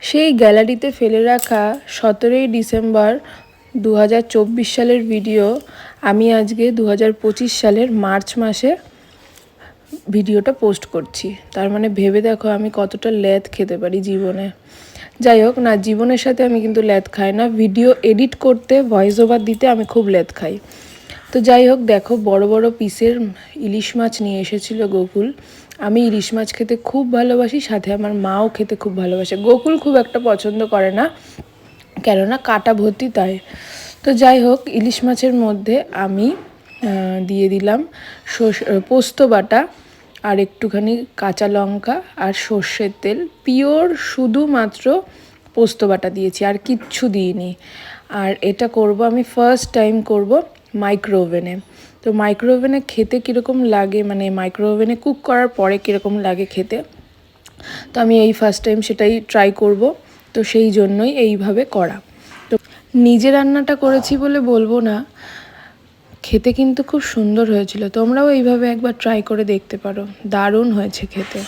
সেই গ্যালারিতে ফেলে রাখা 17ই ডিসেম্বর 2024 সালের ভিডিও আমি আজকে 2025 সালের মার্চ মাসে ভিডিওটা পোস্ট করছি। তার মানে ভেবে দেখো আমি কতটা ল্যাদ খেতে পারি জীবনে। যাই হোক না, জীবনের সাথে আমি কিন্তু ল্যাদ খাই না, ভিডিও এডিট করতে ভয়েস ওভার দিতে আমি খুব ল্যাদ খাই। তো যাই হোক, দেখো বড় বড় পিসের ইলিশ মাছ নিয়ে এসেছিল গোকুল। আমি ইলিশ মাছ খেতে খুব ভালোবাসি, সাথে আমার মাও খেতে খুব ভালোবাসে। গোকুল খুব একটা পছন্দ করে না, কেননা কাটা ভর্তি তাই। তো যাই হোক, ইলিশ মাছের মধ্যে আমি দিয়ে দিলাম পোস্ত বাটা আর একটুখানি কাঁচা লঙ্কা আর সর্ষের তেল, পিওর শুধুমাত্র পোস্ত বাটা দিয়েছি, আর কিচ্ছু দিইনি। আর এটা করব আমি ফার্স্ট টাইম করব মাইক্রো ওভেনে। তো মাইক্রো ওভেনে খেতে কীরকম লাগে, মানে মাইক্রো ওভেনে কুক করার পরে কীরকম লাগে খেতে, তো আমি এই ফার্স্ট টাইম সেটাই ট্রাই করব। তো সেই জন্যই এইভাবে করা। তো নিজে রান্নাটা করেছি বলে বলবো না, খেতে কিন্তু খুব সুন্দর হয়েছিল। তোমরাও এইভাবে একবার ট্রাই করে দেখতে পারো, দারুণ হয়েছে খেতে।